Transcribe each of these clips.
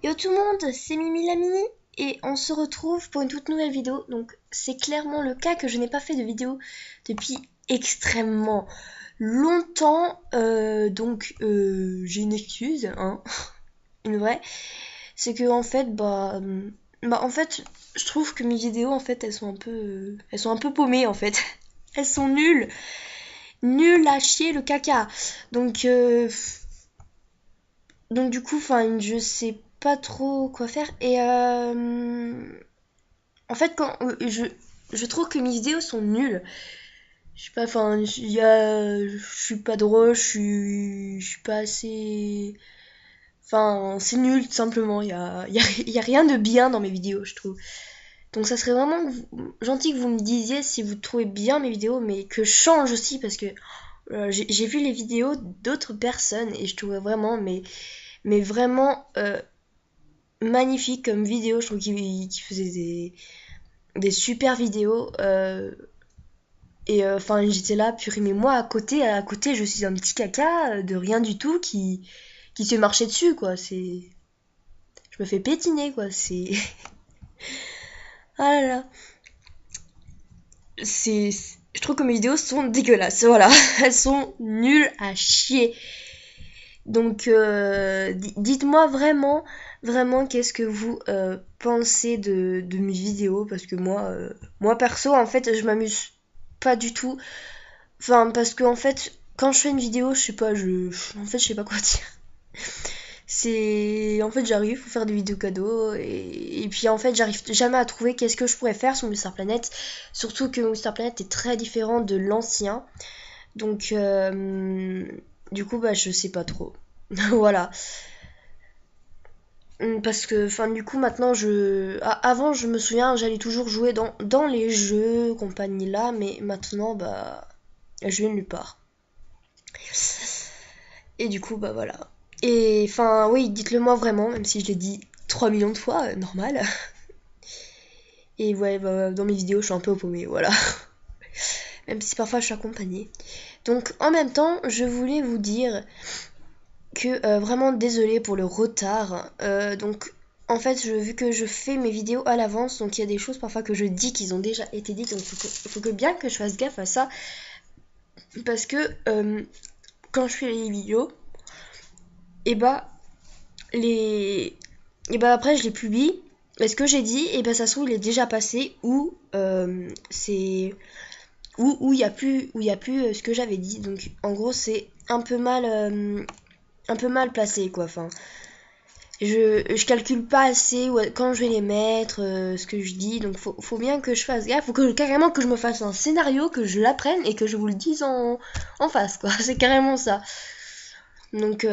Yo tout le monde, c'est Mimi la Mini et on se retrouve pour une toute nouvelle vidéo. Donc c'est clairement le cas que je n'ai pas fait de vidéo depuis extrêmement longtemps. J'ai une excuse, hein, une vraie. C'est que en fait, en fait, je trouve que mes vidéos en fait elles sont un peu paumées en fait. Elles sont nulles, nulles à chier le caca. Donc euh, donc du coup, enfin, je sais pas trop quoi faire. En fait, je trouve que mes vidéos sont nulles. Je sais pas, enfin, je suis pas drôle, je suis pas assez. Enfin, c'est nul, tout simplement. Il y a rien de bien dans mes vidéos, je trouve. Donc, ça serait vraiment gentil que vous me disiez si vous trouvez bien mes vidéos, mais que je change aussi, parce que j'ai vu les vidéos d'autres personnes et je trouvais vraiment, mais vraiment magnifique comme vidéo. Je trouve qu'il faisait des super vidéos. Enfin, j'étais là, purée, mais moi à côté, je suis un petit caca de rien du tout qui se marchait dessus, quoi. Je me fais pétiner, quoi. Ah là là. Je trouve que mes vidéos sont dégueulasses, voilà. Elles sont nulles à chier. Dites-moi vraiment, qu'est-ce que vous pensez de mes vidéos, parce que moi perso, en fait, je m'amuse pas du tout. Enfin, parce que en fait, quand je fais une vidéo, je sais pas, en fait, je sais pas quoi dire. En fait, j'arrive pour faire des vidéos cadeaux, et puis en fait, j'arrive jamais à trouver qu'est-ce que je pourrais faire sur Mister Planet. Surtout que Mister Planet est très différent de l'ancien. Donc, du coup, bah, je sais pas trop. Voilà. Parce que, enfin, du coup, maintenant, avant, je me souviens, j'allais toujours jouer dans les jeux, compagnie là, mais maintenant, bah, je vais nulle part. Et du coup, bah voilà. Et, enfin, oui, dites-le moi vraiment, même si je l'ai dit 3 millions de fois, normal. Et ouais, bah, dans mes vidéos, je suis un peu paumée, voilà. Même si parfois je suis accompagnée. Donc, en même temps, je voulais vous dire que vraiment désolée pour le retard. En fait, vu que je fais mes vidéos à l'avance, donc il y a des choses parfois que je dis qui ont déjà été dites, donc faut que bien que je fasse gaffe à ça, parce que quand je fais les vidéos, et bah les, et bah après je les publie. Et ce que j'ai dit, et bah ça se trouve il est déjà passé, ou c'est où il y a plus ce que j'avais dit. Donc en gros c'est un peu mal placé, quoi. Enfin, je calcule pas assez quand je vais les mettre, ce que je dis, donc faut bien que je fasse gaffe, faut que carrément que je me fasse un scénario, que je l'apprenne et que je vous le dise en face, quoi. C'est carrément ça. Donc,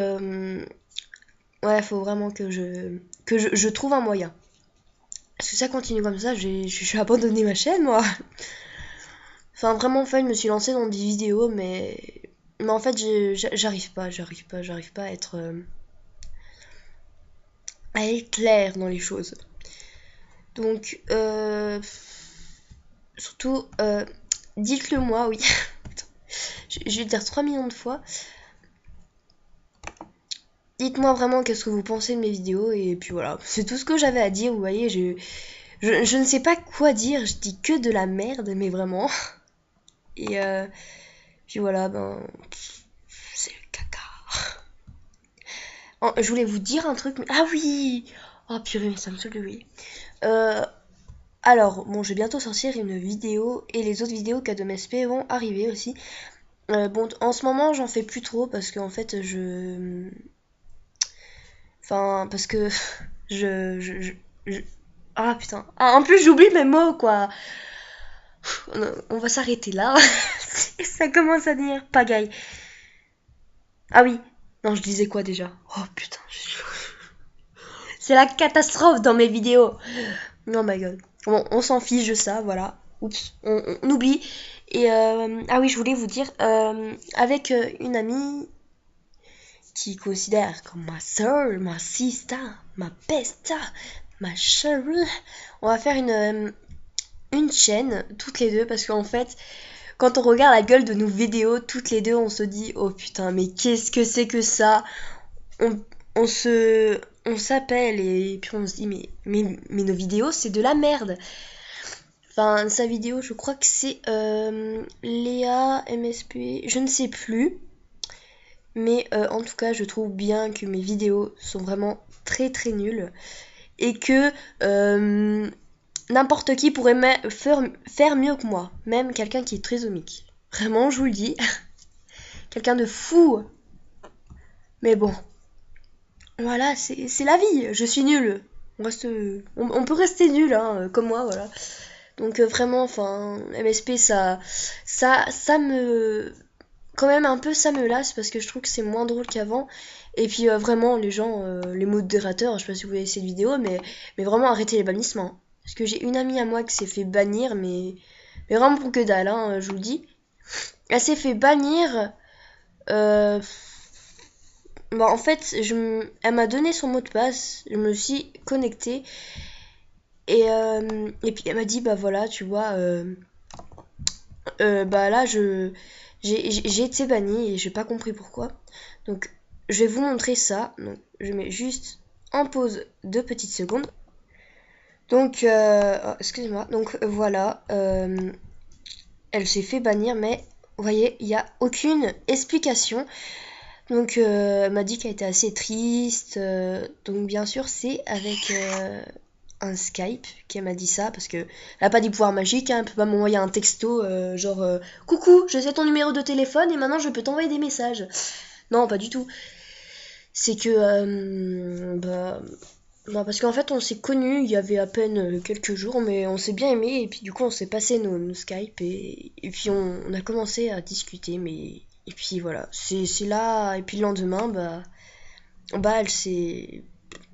ouais, faut vraiment je trouve un moyen. Parce que ça continue comme ça, je vais abandonner ma chaîne, moi. Enfin, vraiment, en fait, je me suis lancée dans des vidéos, mais en fait, j'arrive pas à être claire dans les choses. Donc, surtout, dites-le moi, oui. Je vais le dire 3 millions de fois. Dites-moi vraiment qu'est-ce que vous pensez de mes vidéos, et puis voilà. C'est tout ce que j'avais à dire, vous voyez. Je ne sais pas quoi dire, je dis que de la merde, mais vraiment. Et puis voilà, ben. C'est le caca. Oh, je voulais vous dire un truc, mais. Ah oui! Oh purée, mais ça me saoule de oui. Euh, alors, bon, je vais bientôt sortir une vidéo, et les autres vidéos KDMSP vont arriver aussi. Bon, en ce moment, j'en fais plus trop parce qu'en fait, Enfin, parce que je- Ah putain. Ah, en plus, j'oublie mes mots, quoi. On va s'arrêter là. Ça commence à devenir pagaille. Ah oui. Non, je disais quoi déjà? Oh putain. C'est la catastrophe dans mes vidéos. Oh my god. Bon, on s'en fiche de ça, voilà. Oups, on oublie. Ah oui, je voulais vous dire, avec une amie qui considère comme ma soeur, ma sister, ma besta, ma chérie, on va faire une chaîne toutes les deux, parce qu'en fait, quand on regarde la gueule de nos vidéos toutes les deux, on se dit oh putain, mais qu'est-ce que c'est que ça? On, on se on s'appelle et puis on se dit mais nos vidéos c'est de la merde. Enfin sa vidéo je crois que c'est Léa MSP, je ne sais plus. Mais en tout cas je trouve bien que mes vidéos sont vraiment très très nulles. Et que n'importe qui pourrait faire mieux que moi. Même quelqu'un qui est trisomique. Vraiment je vous le dis. Quelqu'un de fou. Mais bon. Voilà, c'est la vie. Je suis nulle. On peut rester nul, hein, comme moi, voilà. Donc vraiment, enfin, MSP, ça me, quand même un peu, ça me lasse parce que je trouve que c'est moins drôle qu'avant. Et puis vraiment, les gens, les modérateurs, je sais pas si vous voyez cette vidéo, mais vraiment arrêtez les bannissements. Parce que j'ai une amie à moi qui s'est fait bannir, mais vraiment pour que dalle, hein, je vous le dis. Elle s'est fait bannir. euh, Bah en fait, elle m'a donné son mot de passe, je me suis connectée et puis elle m'a dit bah voilà tu vois bah là j'ai été bannie et j'ai pas compris pourquoi. Donc je vais vous montrer ça. Donc je mets juste en pause 2 petites secondes. Donc oh, excusez-moi. Donc voilà, elle s'est fait bannir mais vous voyez il n'y a aucune explication. Donc elle m'a dit qu'elle était assez triste. Donc bien sûr c'est avec un Skype qu'elle m'a dit ça parce que elle a pas des pouvoirs magiques, hein, elle peut pas m'envoyer un texto genre coucou, je sais ton numéro de téléphone et maintenant je peux t'envoyer des messages. Non, pas du tout. C'est que bah, parce qu'en fait on s'est connus il y avait à peine quelques jours mais on s'est bien aimé et puis du coup on s'est passé nos Skype et puis on a commencé à discuter mais et puis voilà, c'est là et puis le lendemain bah elle s'est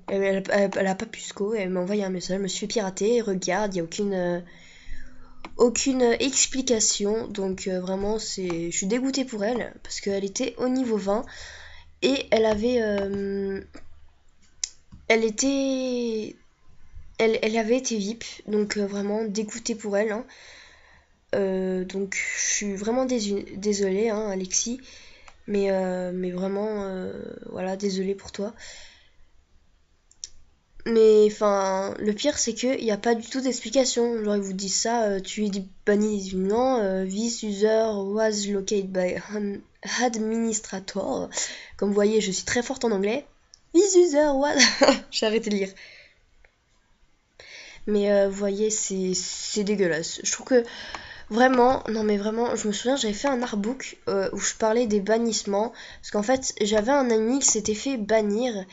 elle a pas pu se co, elle m'a envoyé un message, je me suis fait pirater, regarde, il y a aucune explication, donc vraiment je suis dégoûtée pour elle, parce qu'elle était au niveau 20, et elle était, elle avait été VIP, donc vraiment dégoûtée pour elle, hein. Donc je suis vraiment désolée, hein, Alexis, mais vraiment, voilà, désolée pour toi. Mais enfin, le pire c'est que il n'y a pas du tout d'explication. Genre ils vous disent ça, tu es banni non, this user was located by an administrator. Comme vous voyez, je suis très forte en anglais. This user was. J'ai arrêté de lire. Mais vous voyez, c'est dégueulasse. Je trouve que vraiment, non mais vraiment, je me souviens, j'avais fait un artbook où je parlais des bannissements. Parce qu'en fait, j'avais un ami qui s'était fait bannir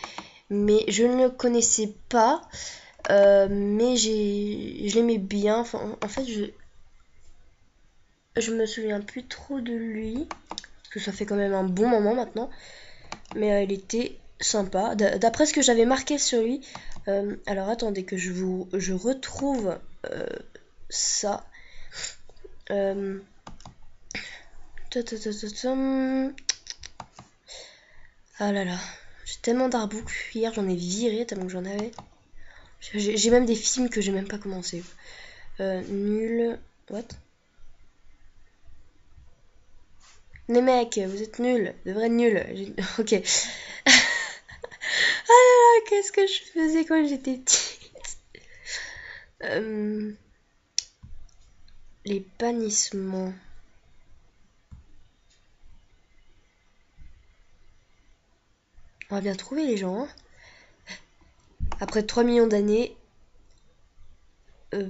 mais je ne le connaissais pas. Mais je l'aimais bien. Enfin, en fait, je me souviens plus trop de lui. Parce que ça fait quand même un bon moment maintenant. Mais il était sympa. D'après ce que j'avais marqué sur lui. Alors attendez que je retrouve ça. Euh, Ah là là. J'ai tellement d'artbooks. Hier j'en ai viré tellement que j'en avais. J'ai même des films que j'ai même pas commencé. Nul. What? Les mecs, vous êtes nuls. De vrais nuls. Ok. Ah là là, qu'est-ce que je faisais quand j'étais petite? Les bannissements. On va bien trouver les gens, hein. Après 3 millions d'années. Euh,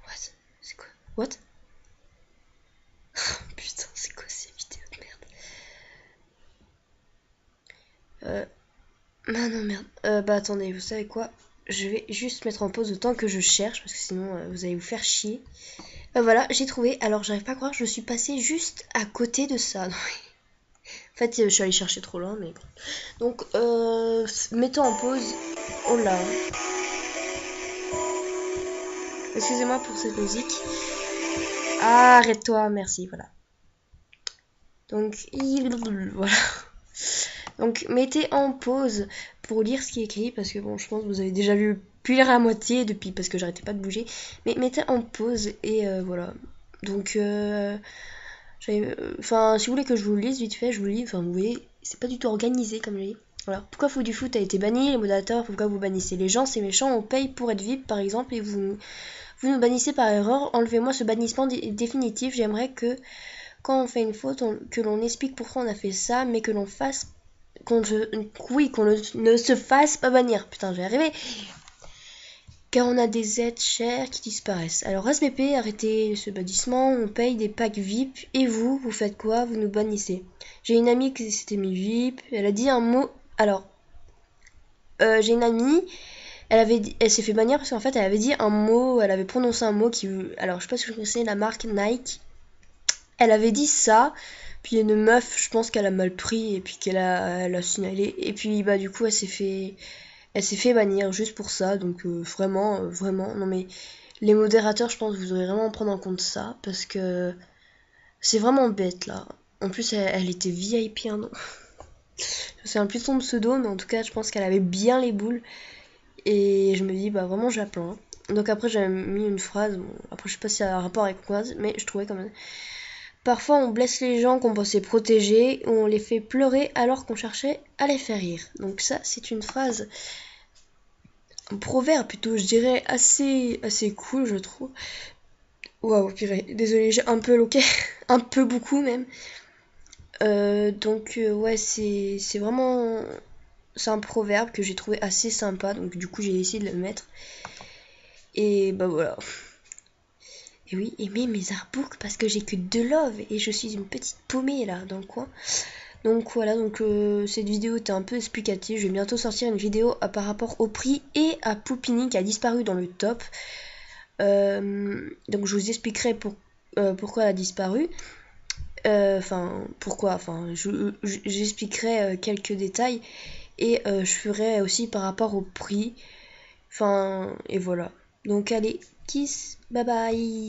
What? C'est quoi? What? Putain, c'est quoi ces vidéos de merde? Ah non, merde. Bah attendez, vous savez quoi? Je vais juste mettre en pause le temps que je cherche, parce que sinon vous allez vous faire chier. Voilà, j'ai trouvé. Alors j'arrive pas à croire, je suis passée juste à côté de ça. En fait, je suis allée chercher trop loin, mais bon. Donc, mettons en pause. Oh là. Excusez-moi pour cette musique. Ah, arrête-toi, merci, voilà. Donc, voilà. Donc, mettez en pause pour lire ce qui est écrit, parce que bon, je pense que vous avez déjà vu plus lire à moitié depuis, parce que j'arrêtais pas de bouger. Mais mettez en pause et voilà. Donc, enfin, si vous voulez que je vous le lise vite fait, je vous le lis. Enfin, vous voyez, c'est pas du tout organisé comme je dis. Voilà. Pourquoi Fou du Foot a été banni? Les modérateurs, pourquoi vous bannissez les gens? C'est méchant, on paye pour être VIP par exemple et vous nous bannissez par erreur. Enlevez-moi ce bannissement définitif. J'aimerais que quand on fait une faute, que l'on explique pourquoi on a fait ça, mais que l'on fasse. Qu'on ne se fasse pas bannir. Putain, j'ai arrivé. Car on a des aides chères qui disparaissent. Alors SBP, arrêtez ce bannissement, on paye des packs VIP, et vous faites quoi? Vous nous bannissez. J'ai une amie qui s'était mis VIP, elle a dit un mot. Alors, j'ai une amie, elle s'est fait bannir parce qu'en fait elle avait dit un mot, elle avait prononcé un mot qui. Alors je sais pas si vous connaissez la marque Nike. Elle avait dit ça, puis une meuf, je pense qu'elle a mal pris, et puis elle a signalé, et puis bah du coup elle s'est fait bannir juste pour ça, donc vraiment, non mais les modérateurs, je pense que vous devrez vraiment prendre en compte ça, parce que c'est vraiment bête là. En plus, elle était VIP, hein, non. Je sais plus son pseudo, mais en tout cas, je pense qu'elle avait bien les boules, et je me dis, bah vraiment, je la plains. Donc après, j'avais mis une phrase, bon, après, je sais pas si ça a un rapport avec quoi, mais je trouvais quand même. Parfois, on blesse les gens qu'on pensait protéger, ou on les fait pleurer alors qu'on cherchait à les faire rire. Donc ça, c'est une phrase, un proverbe plutôt, je dirais, assez cool, je trouve. Waouh, purée, désolé, j'ai un peu loqué, un peu beaucoup même. Ouais, c'est vraiment. C'est un proverbe que j'ai trouvé assez sympa, donc du coup j'ai essayé de le mettre. Et bah voilà. Et oui, aimez mes artbooks parce que j'ai que 2 love et je suis une petite paumée là dans le coin. Donc voilà, cette vidéo était un peu explicative. Je vais bientôt sortir une vidéo par rapport au prix et à Poupini qui a disparu dans le top. Donc je vous expliquerai pourquoi elle a disparu. J'expliquerai quelques détails et je ferai aussi par rapport au prix. Enfin, et voilà. Donc allez, kiss, bye bye.